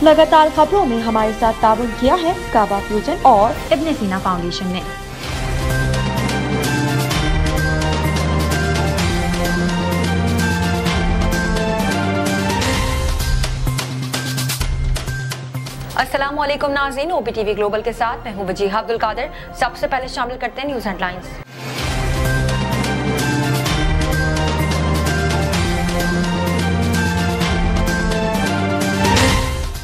लगातार खबरों में हमारे साथ ताउन किया है काबा फ्यूजन और इब्न सीना फाउंडेशन ने। अस्सलाम वालेकुम नाज़रीन, OPTV ग्लोबल के साथ मैं हूं वजीहा अब्दुल कादिर। सबसे पहले शामिल करते हैं न्यूज़ हेडलाइंस।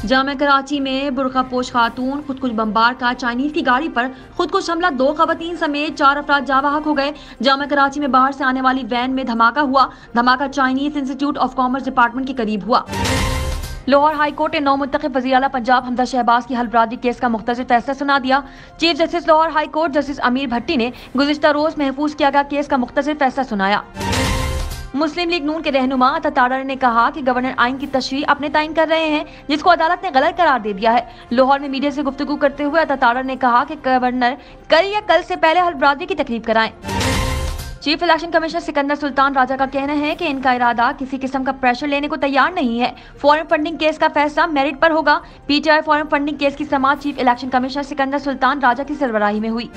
जामिया कराची में बुरखापोश खातून खुदकुश बमबार का चाइनीज की गाड़ी पर खुदकुश हमला, 2 खवातीन समेत 4 अफराद जावाहक हो गए। जामिया कराची में बाहर से आने वाली वैन में धमाका हुआ। धमाका Chinese institute of commerce department के करीब हुआ। लाहौर हाई कोर्ट ने 9 मुंतखब वज़ीर आला पंजाब हमजा शहबाज की हलबरादरी केस का मुख्तसर फैसला सुना दिया। Chief justice Lahore high court justice Amir Bhatti ने गुज़िश्ता रोज महफूज किया गया केस का मुख्तसर फैसला सुनाया। मुस्लिम लीग नून के रहनुमा अतातारा ने कहा कि गवर्नर आइन की तशरीह अपने ताइन कर रहे हैं, जिसको अदालत ने गलत करार दे दिया है। लाहौर में मीडिया से गुफ्तगू करते हुए अतातारा ने कहा कि गवर्नर कल या कल से पहले हलबरादरी की तकरीब कराएं। Chief election commissioner Sikandar Sultan Raja का कहना है कि इनका इरादा किसी किस्म का प्रेशर लेने को तैयार नहीं है। फॉरेन फंडिंग केस का फैसला मेरिट पर होगा। PTI फॉरेन फंडिंग केस की समाअत chief election commissioner Sikandar Sultan Raja की सरबराही में हुई।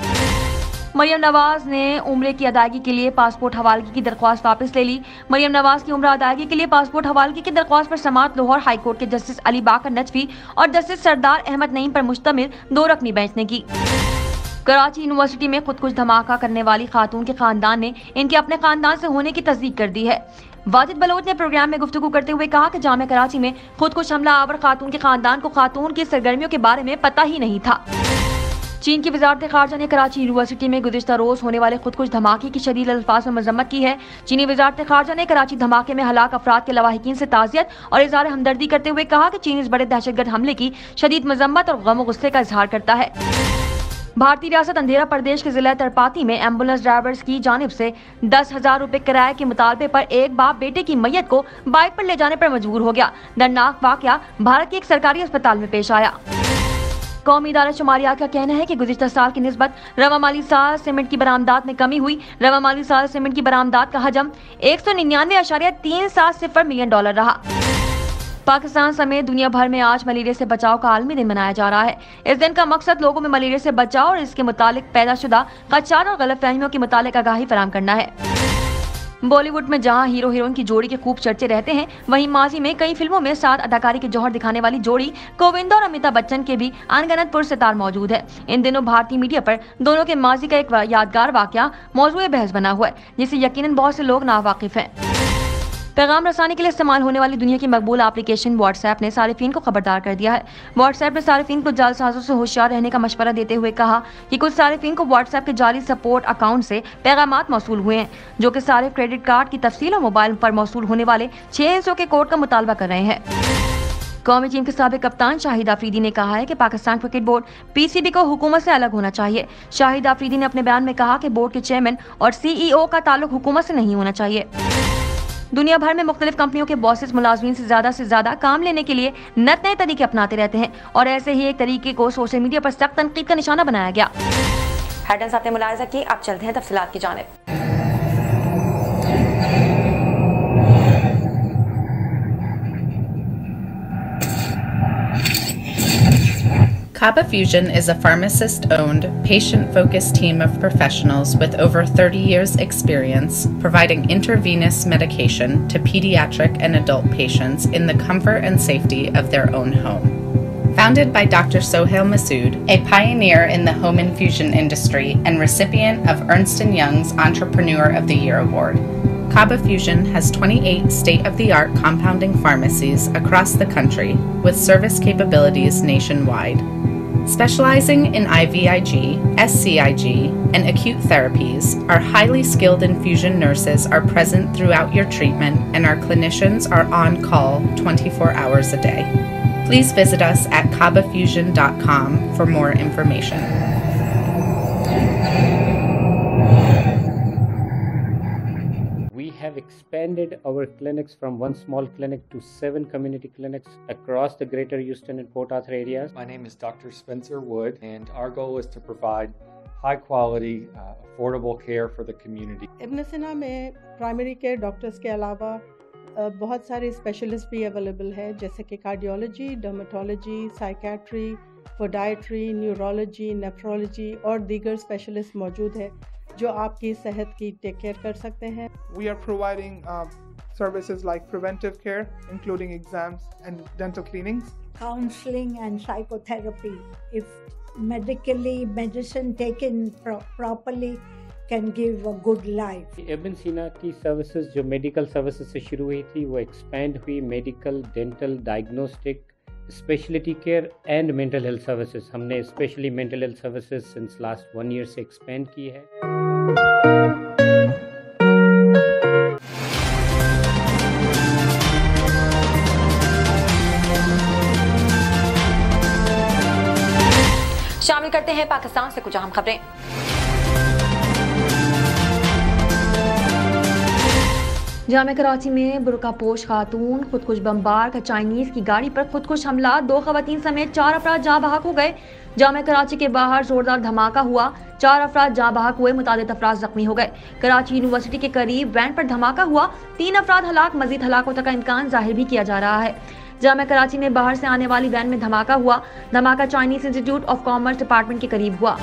मरियम नवाज ने उम्रे की अदायगी के लिए पासपोर्ट हवालगी की दरख्वास्त वापस ले ली। मरियम नवाज की उम्र अदायगी के लिए पासपोर्ट हवालगी की दरख्वास्त पर समाअत लाहौर हाई कोर्ट के जस्टिस अली बाकर नजफी और जस्टिस सरदार अहमद नईम पर मुश्तमिल 2 रकनी बेंच ने की। कराची यूनिवर्सिटी में खुदकुश धमाका करने वाली खातून के खानदान ने इनके अपने खानदान से होने की तस्दीक कर दी है। वाजिद बलोच ने प्रोग्राम में गुफ्तगू करते हुए कहा कि जामिया कराची में खुदकुश हमला आवर खातून के खानदान को खातून की सरगर्मियों के बारे में पता ही नहीं था। चीन की वजारत खारजा ने कराची यूनिवर्सिटी में गुज़िश्ता रोज होने वाले खुदकुश धमाके की शदीद अल्फाज में मजम्मत की है। चीनी वजारत खारजा ने कराची धमाके में हलाक अफराद के लवाहिकीन से ताज़ियत और इज़हार हमदर्दी करते हुए कहा कि चीन इस बड़े दहशतगर्द हमले की शदीद मजम्मत और गम गुस्से का इजहार करता है। भारतीय रियासत अंधेरा प्रदेश के जिला तरपाती में एम्बुलेंस ड्राइवर्स की जानिब से 10,000 रुपए किराए के मुतालबे पर एक बाप बेटे की मैयत को बाइक पर ले जाने पर मजबूर हो गया। दर्दनाक वाकया भारत के एक सरकारी अस्पताल में पेश आया। कौमी इदारा शुमारियात का कहना है कि गुज़िश्ता साल की निस्बत रवा माली साल सीमेंट की बरामदात में कमी हुई। रवा माली साल सीमेंट की बरामदात का हजम 199.370 मिलियन डॉलर रहा। पाकिस्तान समेत दुनिया भर में आज मलेरिया से बचाव का आलमी दिन मनाया जा रहा है। इस दिन का मकसद लोगों में मलेरिया से बचाव और इसके मुतालिक पैदाशुदा खदशात और गलतफहमियों के मुतालिक आगाही फराहम करना है। बॉलीवुड में जहां हीरो हीरोइन की जोड़ी के खूब चर्चे रहते हैं, वहीं माजी में कई फिल्मों में साथ अदाकारी के जौहर दिखाने वाली जोड़ी गोविंदा और अमिताभ बच्चन के भी अनगिनत पुरसितार मौजूद है। इन दिनों भारतीय मीडिया पर दोनों के माजी का एक यादगार वाकया मौजूए बहस बना हुआ है, जिससे यकीनन बहुत से लोग नावाकिफ हैं। पैगाम रसानी के लिए इस्तेमाल होने वाली दुनिया की मकबूल एप्लीकेशन व्हाट्सएप ने सारिफीन को खबरदार कर दिया है। व्हाट्सएप ने सारिफीन को जालसाजों से होशियार रहने का मशवरा देते हुए कहा कि कुछ सारिफीन को व्हाट्सएप के जाली सपोर्ट अकाउंट से पैगामात मौसूल हुए हैं, जो कि सारिफ क्रेडिट कार्ड की तफसील और मोबाइल पर मौसूल होने वाले 6 हिस्सों के कोड का मुतालबा कर रहे हैं। कौमी टीम के साबिक कप्तान शाहिद आफरीदी ने कहा है कि पाकिस्तान क्रिकेट बोर्ड PCB को हुकूमत से अलग होना चाहिए। शाहिद आफरीदी ने अपने बयान में कहा कि बोर्ड के चेयरमैन और CEO का ताल्लुक हुकूमत से नहीं होना चाहिए। दुनिया भर में मुख्तलिफ कंपनियों के बॉसेस मुलाजमीन से ज्यादा काम लेने के लिए नए तरीके अपनाते रहते हैं और ऐसे ही एक तरीके को सोशल मीडिया पर सख्त तनकीद का निशाना बनाया गया। हेडलाइंस आपने मुलाहिजा की, अब चलते हैं तफसीलात की जानिब। Kaba Fusion is a pharmacist-owned, patient-focused team of professionals with over 30 years' experience providing intravenous medication to pediatric and adult patients in the comfort and safety of their own home. Founded by Dr. Sohail Masood, a pioneer in the home infusion industry and recipient of Ernst & Young's Entrepreneur of the Year award, Kaba Fusion has 28 state-of-the-art compounding pharmacies across the country with service capabilities nationwide. Specializing in IVIG, SCIG, and acute therapies, our highly skilled infusion nurses are present throughout your treatment and our clinicians are on call 24 hours a day. Please visit us at kabafusion.com for more information. We have expanded our clinics from one small clinic to 7 community clinics across the greater Houston and Port Arthur areas. My name is Dr. Spencer Wood, and our goal is to provide high quality, affordable care for the community. इब्न सीना में primary care doctors के अलावा बहुत सारे specialist भी available है, जैसे कि cardiology, dermatology, psychiatry, podiatry, neurology, nephrology और दीगर स्पेशलिस्ट मौजूद है जो आपकी सेहत की टेक केयर कर सकते हैं। We are providing services like preventive care, including exams and dental cleanings. Counseling and psychotherapy. If medicine taken properly can give a good life. इब्न सीना की सर्विसेज जो मेडिकल सर्विसेज से शुरू हुई थी वो एक्सपेंड हुई medical, dental, diagnostic, speciality care and mental health services. हमने specially mental health services since last 1 year से एक्सपेंड की है। शामिल करते हैं पाकिस्तान से कुछ अहम खबरें। जामे कराची में बुर्कापोश खातून खुदकुश बमबार का चाइनीज की गाड़ी पर खुदकुश हमला, 2 खवातीन समेत 4 अफराद जाँ बहक हो गए। जामे कराची के बाहर जोरदार धमाका हुआ, 4 अफराद जाँ बहक हुए, मुतादिद अफराद जख्मी हो गए। कराची यूनिवर्सिटी के करीब वैन पर धमाका हुआ, 3 अफराद हलाक, मजीद हलाकों तक का इम्कान जाहिर भी किया जा रहा है। जामे कराची में बाहर से आने वाली वैन में धमाका हुआ। धमाका Chinese institute of commerce department के करीब हुआ।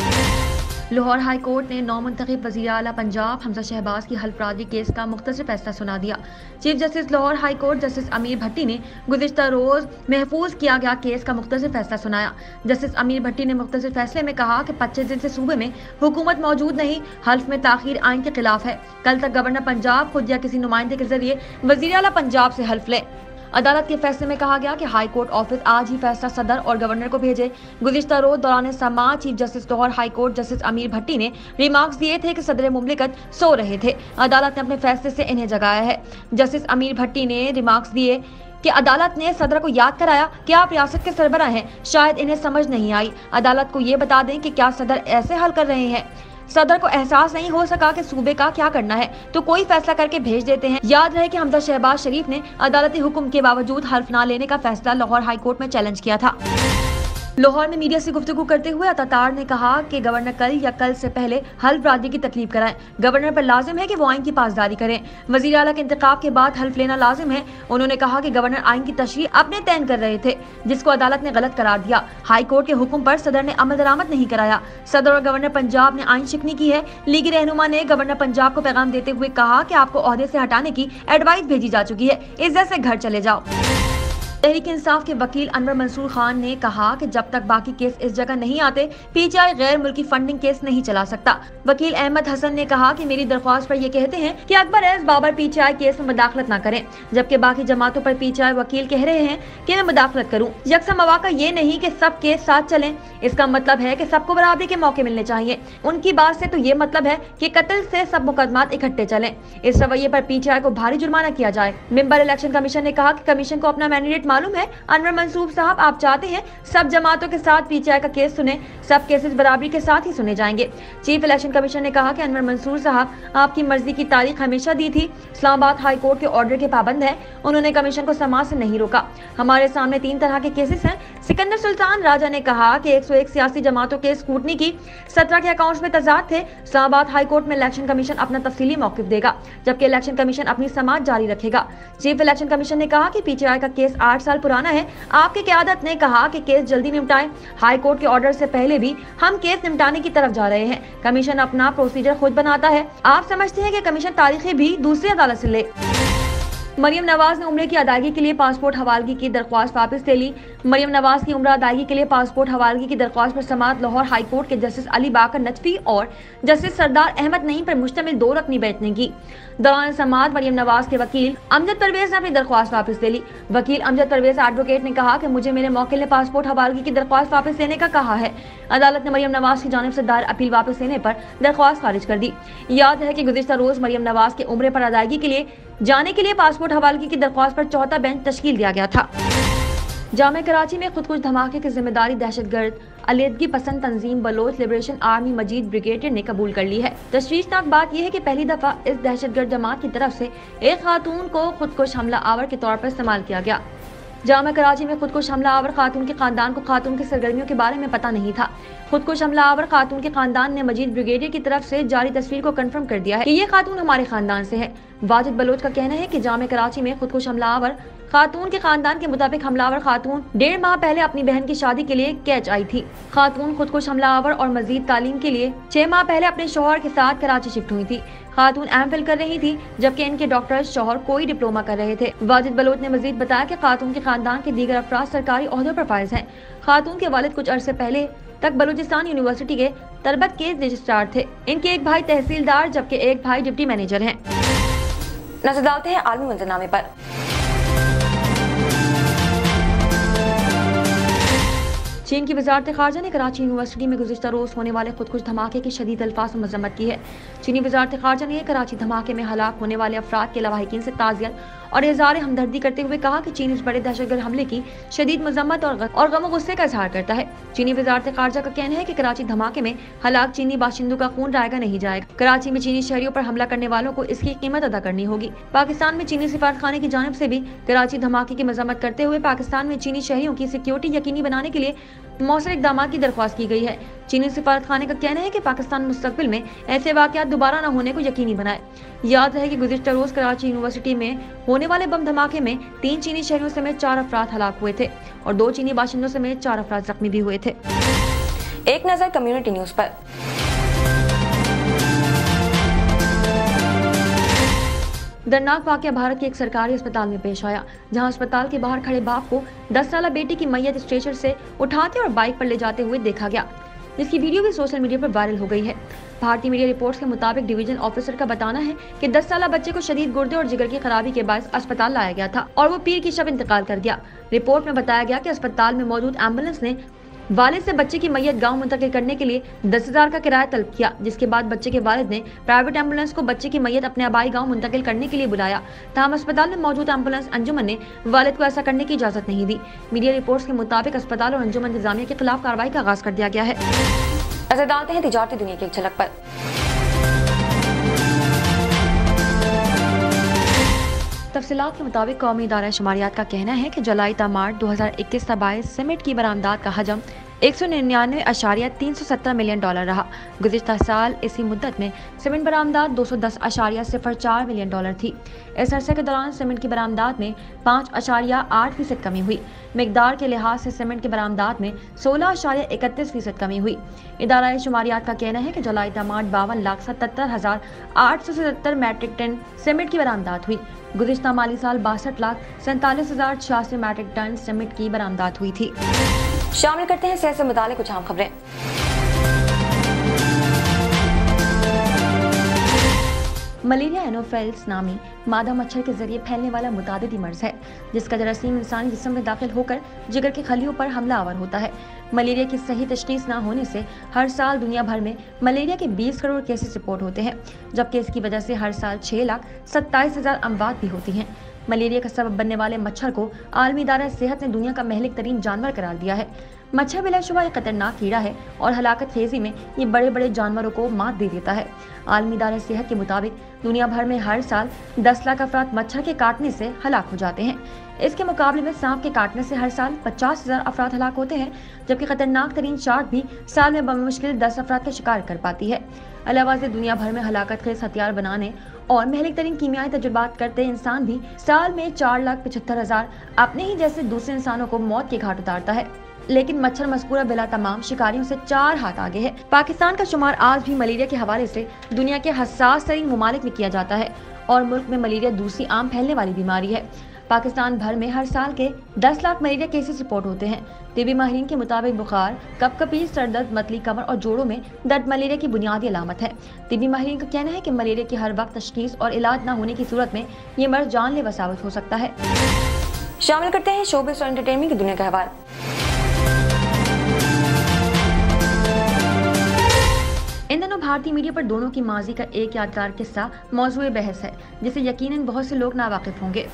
लाहौर हाई कोर्ट ने नौमुंतखब वज़ीर आला पंजाब हमजा शहबाज की हल्फबर्दारी केस का मुख्तसर फैसला सुना दिया। Chief justice Lahore high court justice Amir Bhatti ने गुज़िश्ता रोज महफूज किया गया केस का मुख्तसर फैसला सुनाया। जस्टिस अमीर भट्टी ने मुख्तसर फैसले में कहा कि 25 दिन से सूबे में हुकूमत मौजूद नहीं, हल्फ में ताखीर आइन के खिलाफ है। कल तक गवर्नर पंजाब खुद या किसी नुमाइंदे के जरिए वज़ीर आला पंजाब से हल्फ ले। अदालत के फैसले में कहा गया कि हाई कोर्ट ऑफिस आज ही फैसला सदर और गवर्नर को भेजे। गुज़िश्ता रोज दौरान समाअत chief justice Lahore high court justice Amir Bhatti ने रिमार्क्स दिए थे कि सदर मुमलिकत सो रहे थे। अदालत ने अपने फैसले से इन्हें जगाया है। जस्टिस अमीर भट्टी ने रिमार्क्स दिए कि अदालत ने सदर को याद कराया कि आप रियासत के सरबराह हैं, शायद इन्हें समझ नहीं आई। अदालत को ये बता दें कि क्या सदर ऐसे हल कर रहे हैं। सदर को एहसास नहीं हो सका कि सूबे का क्या करना है तो कोई फैसला करके भेज देते हैं। याद रहे कि हमजा शहबाज शरीफ ने अदालती हुक्म के बावजूद हल्फ न लेने का फैसला लाहौर हाई कोर्ट में चैलेंज किया था। लाहौर में मीडिया से गुफ्तगू करते हुए अतातार ने कहा कि गवर्नर कल या कल से पहले हल्फ बर्दारी की तकलीफ कराएं। गवर्नर पर लाजिम है कि वो आइन की पासदारी करें। वज़ीर आला के इंतखाब के बाद हल्फ लेना लाजिम है। उन्होंने कहा कि गवर्नर आइन की तशरीह अपने तैन कर रहे थे, जिसको अदालत ने गलत करार दिया। हाई कोर्ट के हुक्म पर सदर ने अमल दरामद नहीं कराया। सदर और गवर्नर पंजाब ने आइन शिकनी की है। लीगी रहनुमा ने गवर्नर पंजाब को पैगाम देते हुए कहा कि आपको ओहदे से हटाने की एडवाइस भेजी जा चुकी है, इज्जत से घर चले जाओ। तहरीक इंसाफ के वकील अनवर मंसूर खान ने कहा कि जब तक बाकी केस इस जगह नहीं आते पीटीआई गैर मुल्की फंडिंग केस नहीं चला सकता। वकील अहमद हसन ने कहा कि मेरी दरख्वास्त पर ये कहते हैं कि Akbar S Babar PTI case में मुदाखलत न करें, जबकि बाकी जमातों पर पीटीआई वकील कह रहे हैं कि मैं मुदाखलत करूं। यकसा मौका ये नहीं कि सब केस साथ चलें, इसका मतलब है कि सबको बराबरी के मौके मिलने चाहिए। उनकी बात से तो ये मतलब है कि कत्ल से सब मुकदमात इकट्ठे चलें। इस रवैये पर पीटीआई को भारी जुर्माना किया जाए। मेंबर इलेक्शन कमीशन ने कहा कि कमीशन को अपना मैंडेट मालूम है। अनवर मंसूर साहब, आप चाहते हैं सब जमातों के साथ पीटीआई का केस सुने, सब केसेस बराबरी के साथ ही सुने जाएंगे। चीफ इलेक्शन कमीशन ने कहा कि अनवर मंसूर साहब आपकी मर्जी की तारीख हमेशा दी थी, इस्लामाबाद हाई कोर्ट के ऑर्डर के पाबंद है। उन्होंने कमीशन को समाज से नहीं रोका। हमारे सामने 3 तरह के केसेस हैं। सिकंदर सुल्तान राजा ने कहा कि 101 सियासी जमातों के स्क्रूटनी की 17 के अकाउंट्स में तजाद थे। इस्लामाबाद हाई कोर्ट में इलेक्शन कमीशन अपना तफसीली मौकिफ देगा, जबकि इलेक्शन कमीशन अपनी समाअत जारी रखेगा। चीफ इलेक्शन कमीशन ने कहा कि पीटीआई का केस 8 साल पुराना है। आपकी क़यादत ने कहा कि केस जल्दी निपटाएं। हाई कोर्ट के ऑर्डर से पहले भी हम केस निपटाने की तरफ जा रहे हैं। कमीशन अपना प्रोसीजर खुद बनाता है। आप समझते हैं कि कमीशन तारीखें भी दूसरी अदालत से ले। मरियम नवाज ने उम्रे की अदायगी के लिए पासपोर्ट हवालगी की दरख्वास्त वापस ले ली। मरियम नवाज की उम्र अदायगी के लिए पासपोर्ट हवालगी की दरख्वास्त पर समाअत लाहौर हाई कोर्ट के जस्टिस अली बाकर नजफी और जस्टिस सरदार अहमद नईम पर मुश्तमिल 2 रकनी बेंच ने की। दौरान समाअत मरियम नवाज के वकील अमजद परवेज ने अपनी दरख्वास्त वापस ले ली। वकील अमजद परवेज एडवोकेट ने कहा कि मुझे मेरे मौकिल ने पासपोर्ट हवालगी की दरख्वास्त वापस लेने का कहा है। अदालत ने मरियम नवाज की जानिब से दायर अपील वापस लेने पर दरख्वास्त खारिज कर दी। याद है कि गुज़िश्ता रोज मरियम नवाज के उम्रे पर अदायगी के लिए जाने के लिए पासपोर्ट हवालगी की दरख्वास्त पर चौथा बेंच तश्कील दिया गया था। जामे कराची में खुदकुश धमाके की जिम्मेदारी दहशतगर्द अलीदगी पसंद तंजीम बलोच लिबरेशन आर्मी मजीद ब्रिगेडियर ने कबूल कर ली है। तशवीशनाक बात यह है कि पहली दफा इस दहशतगर्द जमात की तरफ से एक खातून को खुदकुश हमला आवर के तौर पर इस्तेमाल किया गया। जामा कराची में खुदकुश हमलावर खातून के खानदान को खातून की सरगर्मियों के बारे में पता नहीं था। खुदकुश हमलावर खातून के खानदान ने मजीद ब्रिगेडियर की तरफ से जारी तस्वीर को कंफर्म कर दिया है कि ये खातून हमारे खानदान से है। वाजिद बलोच का कहना है कि जामा कराची में खुदकुश हमलावर खातून के खानदान के मुताबिक हमलावर खातून 1.5 माह पहले अपनी बहन की शादी के लिए कैच आई थी। खातून खुदकुश हमलावर और मजीद तालीम के लिए 6 माह पहले अपने शौहर के साथ कराची शिफ्ट हुई थी। खातून एमफिल कर रही थी, जबकि इनके डॉक्टर शौहर कोई डिप्लोमा कर रहे थे। वाजिद बलोच ने मजीद बताया कि खातून के खानदान के दीगर अफराद सरकारी ओहदों पर फाइज हैं। खातून के वालिद कुछ अरसे पहले तक बलूचिस्तान यूनिवर्सिटी के तरबत के रजिस्ट्रार थे। इनके एक भाई तहसीलदार जबकि एक भाई डिप्टी मैनेजर हैं। नजर डालते हैं आलमी मंजरनामे पर। चीन की वजारत खारजा ने कराची यूनिवर्सिटी में गुज़िश्ता रोज़ होने वाले खुदकुश धमाके की शदीद अल्फाज में मजम्मत की है। चीनी वजारत खारजा ने कराची धमाके में हलाक होने वाले अफराद के लवाहिकीन से ताज़ियत और इज़हार हमदर्दी करते हुए कहा कि चीन इस बड़े दहशतगर्द हमले की शदीद मजम्मत और गम गुस्से का इजहार करता है। चीनी वजारत खारजा का कहना है कि कराची धमाके में हलाक चीनी बाशिंदों का खून रायगा नहीं जाएगा। कराची में चीनी शहरियों पर हमला करने वालों को इसकी कीमत अदा करनी होगी। पाकिस्तान में चीनी सिफारतखाने की जानिब से भी कराची धमाके की मजम्मत करते हुए पाकिस्तान में चीनी शहरियों की सिक्योरिटी यकीनी बनाने के लिए मौसर इक़दाम की दरख्वास्त की गई है। चीनी सिफारतखाने का कहना है कि पाकिस्तान मुस्तकबिल में ऐसे वाक़यात दोबारा न होने को यकीनी बनाए। याद रहे कि गुज़िश्ता रोज़ कराची यूनिवर्सिटी में होने वाले बम धमाके में 3 चीनी शहरियों समेत 4 अफराद हलाक हुए थे और 2 चीनी बाशिंदों समेत 4 अफराद जख्मी भी हुए थे। एक नज़र कम्युनिटी न्यूज़ पर। दर्दनाक वाक़या भारत के एक सरकारी अस्पताल में पेश आया, जहां अस्पताल के बाहर खड़े बाप को 10 साला बेटी की मैयत स्ट्रेचर से उठाते और बाइक पर ले जाते हुए देखा गया, जिसकी वीडियो भी सोशल मीडिया पर वायरल हो गई है। भारतीय मीडिया रिपोर्ट्स के मुताबिक डिवीजन ऑफिसर का बताना है कि 10 साला बच्चे को शदीद गुर्दे और जिगर की खराबी के बायस अस्पताल लाया गया था और वो पीर की शब इंतकाल कर गया। रिपोर्ट में बताया गया कि अस्पताल में मौजूद एम्बुलेंस ने वालिद से बच्चे की मैयत गांव मुंतकिल करने के लिए 10,000 का किराया तलब किया, जिसके बाद बच्चे के वालिद ने प्राइवेट एम्बुलेंस को बच्चे की मैयत अपने आबाई गांव मुंतकिल करने के लिए बुलाया। ताहम अस्पताल में मौजूद एम्बुलेंस अंजुमन ने वालिद को ऐसा करने की इजाजत नहीं दी। मीडिया रिपोर्ट्स के मुताबिक अस्पताल और अंजुमन इंतजामिया के खिलाफ कार्रवाई का आगाज कर दिया गया है। नजर डालते हैं तिजारती दुनिया की एक झलक पर। तफसीलात के मुताबिक कौमी इदारा शुमारियात का कहना है कि जुलाई ता मार्च 2021 तक सीमेंट की बरामदात का हजम 199.370 मिलियन डॉलर रहा। गुज़िश्ता साल इसी मुद्दत में सीमेंट बरामदात 210.04 मिलियन डॉलर थी। इस अरसे के दौरान सीमेंट की बरामदात में 5.8% कमी हुई। मिकदार के लिहाज से सीमेंट की बरामदात में 16.31% कमी हुई। इदारा शुमारियात का कहना है कि जुलाई ता मार्च 52,77,877 मैट्रिक टन सीमेंट की बरामदात हुई। गुज़िश्ता माली साल 62,47,086 मैट्रिक टन सीमेंट की बरामदात हुई थी। शामिल करते हैं सेहत से मुताल्लिक़ कुछ अहम खबरें। मलेरिया एनोफिल्स नामी मादा मच्छर के जरिए फैलने वाला मुतादिदी मर्ज है, जिसका जरासीम इंसानी जिस्म में दाखिल होकर जिगर की खलियों पर हमलावर होता है। मलेरिया की सही तशख़ीस न होने से हर साल दुनिया भर में मलेरिया के 20 करोड़ केसेस रिपोर्ट होते हैं, जबकि इसकी वजह से हर साल 6,27,000 अमवात भी होती हैं। मलेरिया का सबब बनने वाले मच्छर को आलमी इदारा सेहत ने दुनिया का महलिक तरीन जानवर करार दिया है। मच्छर बिलाशुबा एक खतरनाक कीड़ा है और हलाकत खेजी में ये बड़े बड़े जानवरों को मात दे देता है। आलमी इदारा सेहत के मुताबिक दुनिया भर में हर साल 10 लाख अफराद मच्छर के काटने से हलाक हो जाते हैं। इसके मुकाबले में सांप के काटने से हर साल 50,000 अफराद हलाक होते हैं, जबकि खतरनाक तरीन शार्क भी साल में बमुश्किल 10 अफराद का शिकार कर पाती है। अलावा से दुनिया भर में हलाकत खेज हथियार बनाने और महलिक तरीन कीमियाई तजुर्बात करते इंसान भी साल में 4,75,000 अपने ही जैसे दूसरे इंसानों को मौत के घाट उतारता है। लेकिन मच्छर मज़कूरा बिला तमाम शिकारियों से 4 हाथ आगे है। पाकिस्तान का शुमार आज भी मलेरिया के हवाले से दुनिया के हसास तरीन ममालिक में किया जाता है और मुल्क में मलेरिया दूसरी आम फैलने वाली बीमारी है। पाकिस्तान भर में हर साल के 10 लाख मलेरिया केसेस रिपोर्ट होते हैं। तिबी माहिरीन के मुताबिक बुखार, कपकपी, सरदर्द, मतली, कमर और जोड़ों में दर्द मलेरिया की बुनियादी अलामत है। तिबी माहिरीन का कहना है कि मलेरिया की हर वक्त तशखीस और इलाज न होने की सूरत में ये मर्ज जानलेवा साबित हो सकता है। शामिल करते हैं शोबिज़ और एंटरटेनमेंट की दुनिया का अहवाल। इन दिनों भारतीय मीडिया पर दोनों की माजी का एक यादगार किस्सा मौजूए बहस है, जिसे यकीनन बहुत से लोग नावाकिफ होंगे।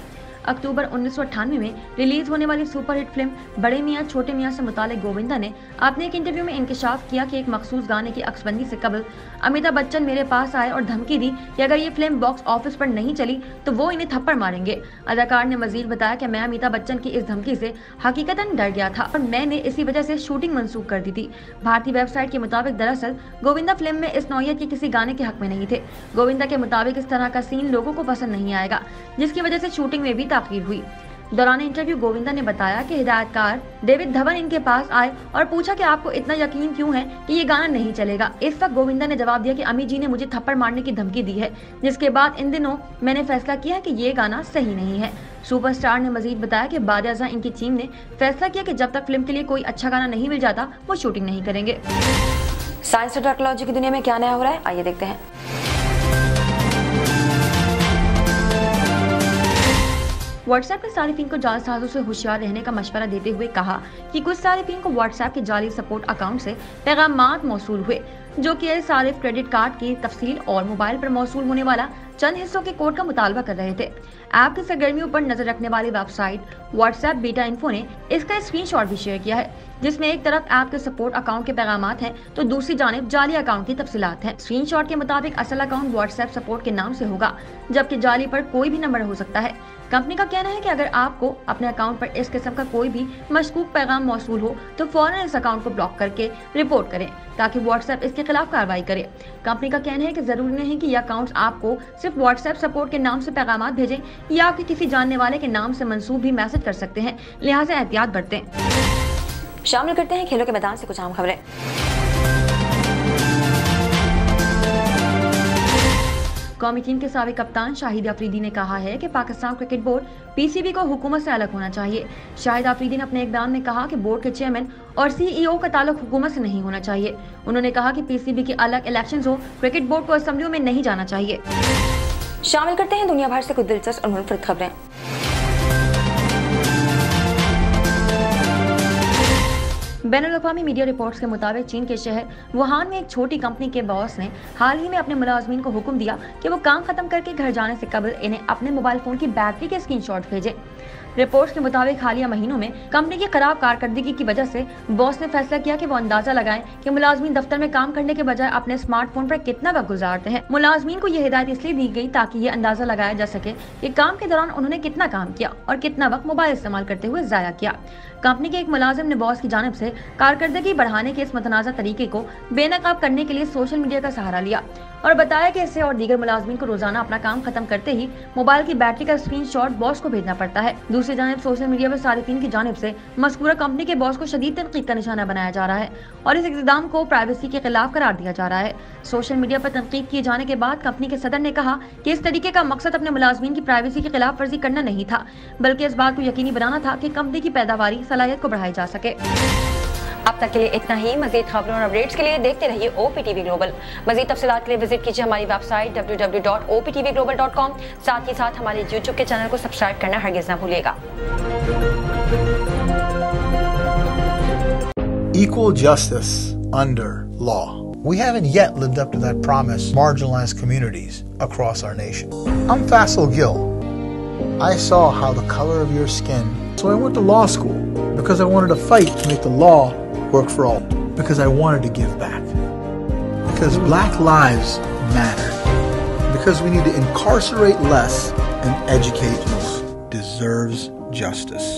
अक्टूबर 1998 में रिलीज होने वाली सुपरहिट फिल्म बड़े मियां छोटे मियां से मुतालिक गोविंदा ने अपने एक इंटरव्यू में इंकशाफ किया कि एक मखसूस गाने की अक्सबंदी से कबल अमिताभ बच्चन मेरे पास आए और धमकी दी कि अगर ये फिल्म बॉक्स ऑफिस पर नहीं चली तो वो इन्हें थप्पड़ मारेंगे। अदाकार ने मजीद बताया कि मैं अमिताभ बच्चन की इस धमकी से हकीकतन डर गया था और मैंने इसी वजह से शूटिंग मंसूख कर दी थी। भारतीय वेबसाइट के मुताबिक दरअसल गोविंदा फिल्म में इस नौयत के किसी गाने के हक में नहीं थे। गोविंदा के मुताबिक इस तरह का सीन लोगों को पसंद नहीं आएगा, जिसकी वजह से शूटिंग में भी ताखीर हुई। दौरान इंटरव्यू गोविंदा ने बताया कि हिदायतकार डेविड धवन इनके पास आए और पूछा कि आपको इतना यकीन क्यों है कि ये गाना नहीं चलेगा। इस वक्त गोविंदा ने जवाब दिया कि अमी जी ने मुझे थप्पड़ मारने की धमकी दी है, जिसके बाद इन दिनों मैंने फैसला किया कि ये गाना सही नहीं है। सुपरस्टार ने मजीद बताया कि बाद-ए-अज़ां इनकी टीम ने फैसला किया कि जब तक फिल्म के लिए कोई अच्छा गाना नहीं मिल जाता वो शूटिंग नहीं करेंगे। साइंस और टेक्नोलॉजी की दुनिया में क्या नया हो रहा है, आइए देखते हैं। व्हाट्सएप के सारिफीन को जालसाजों से होशियार रहने का मशवरा देते हुए कहा कि कुछ सारिफीन को व्हाट्सएप के जाली सपोर्ट अकाउंट से पैगामात मौसूल हुए, जो कि सारिफ क्रेडिट कार्ड की तफसील और मोबाइल पर मौसूल होने वाला चंद हिस्सों के कोड का मुतालबा कर रहे थे। ऐप की सरगर्मियों पर नजर रखने वाली वेबसाइट व्हाट्सएप बीटा इन्फो ने इसका स्क्रीनशॉट भी शेयर किया है, जिसमें एक तरफ ऐप के सपोर्ट अकाउंट के पैगामात हैं तो दूसरी जानिब जाली अकाउंट की तफसीलात हैं। स्क्रीनशॉट के मुताबिक असल अकाउंट व्हाट्सएप सपोर्ट के नाम से होगा, जबकि जाली पर कोई भी नंबर हो सकता है। कंपनी का कहना है कि अगर आपको अपने अकाउंट पर इस किस्म का कोई भी मशकूक पैगाम मौसूल हो तो फौरन इस अकाउंट को ब्लॉक करके रिपोर्ट करें ताकि व्हाट्सएप इसके खिलाफ कार्रवाई करे। कंपनी का कहना है कि जरूरी नहीं कि यह अकाउंट्स आपको सिर्फ व्हाट्सएप सपोर्ट के नाम से पैगाम भेजें या आपके किसी जानने वाले के नाम से मंसूब भी मैसेज कर सकते हैं, लिहाजा एहतियात बरतें। शामिल करते हैं खेलों के मैदान से कुछ अहम खबरें। कौमी टीम के साबिक कप्तान शाहिद अफरीदी ने कहा है कि पाकिस्तान क्रिकेट बोर्ड पीसीबी को हुकूमत से अलग होना चाहिए। शाहिद अफरीदी ने अपने एक बयान में कहा कि बोर्ड के चेयरमैन और सीईओ का ताल्लुक हुकूमत से नहीं होना चाहिए। उन्होंने कहा कि पीसीबी के अलग इलेक्शंस हो, क्रिकेट बोर्ड को असेंबलियों में नहीं जाना चाहिए। शामिल करते हैं दुनिया भर से कुछ दिलचस्प और मुनफरद खबरें। बैनुल-अक़वामी मीडिया रिपोर्ट्स के मुताबिक चीन के शहर वुहान में एक छोटी कंपनी के बॉस ने हाल ही में अपने मुलाजमीन को हुक्म दिया कि वो काम खत्म करके घर जाने से कबल इन्हें अपने मोबाइल फोन की बैटरी के स्क्रीनशॉट भेजें। रिपोर्ट्स के मुताबिक हालिया महीनों में कंपनी की खराब कारकर्दगी की वजह से बॉस ने फैसला किया कि वो अंदाजा लगाएं कि मुलाजमीन दफ्तर में काम करने के बजाय अपने स्मार्टफोन पर कितना वक्त गुजारते हैं। मुलाजमीन को ये हिदायत इसलिए दी गई ताकि ये अंदाजा लगाया जा सके कि काम के दौरान उन्होंने कितना काम किया और कितना वक्त मोबाइल इस्तेमाल करते हुए जाया किया। कंपनी के एक मुलाजिम ने बॉस की जानिब से कारकर्दगी बढ़ाने के इस मुतनाज़ा तरीके को बेनकाब करने के लिए सोशल मीडिया का सहारा लिया और बताया कि इससे और दीगर मुलाजमीन को रोजाना अपना काम खत्म करते ही मोबाइल की बैटरी का स्क्रीनशॉट बॉस को भेजना पड़ता है। दूसरी जानिब सोशल मीडिया पर सारिफीन की जानिब से मज़कूरा कंपनी के बॉस को शदीद तनकीद का निशाना बनाया जा रहा है और इस इक़दाम को प्राइवेसी के खिलाफ करार दिया जा रहा है। सोशल मीडिया पर तनकीद किए जाने के बाद कंपनी के सदर ने कहा कि इस तरीके का मकसद अपने मुलाजमीन की प्राइवेसी की खिलाफ वर्जी करना नहीं था, बल्कि इस बात को यकीनी बनाना था कि कंपनी की पैदावारी सलाहियत को बढ़ाई जा सके। अब तक के लिए इतना ही। मजीद खबरों और अपडेट्स के लिए देखते रहिए OPTV ग्लोबल। मजीद तफसीलात के लिए विजिट कीजिए हमारी वेबसाइट www.optvglobal.com। साथ ही साथ हमारे YouTube के चैनल को सब्सक्राइब करना हरगिज ना भूलिएगा। Equal justice under law. We haven't yet lived up to that promise, marginalized communities across our nation. I'm Faisal Gill. I saw how the color of your skin, so I went to law school because I wanted to fight to make the law work for all, because I wanted to give back, because black lives matter, because we need to incarcerate less and educate more. Deserves justice.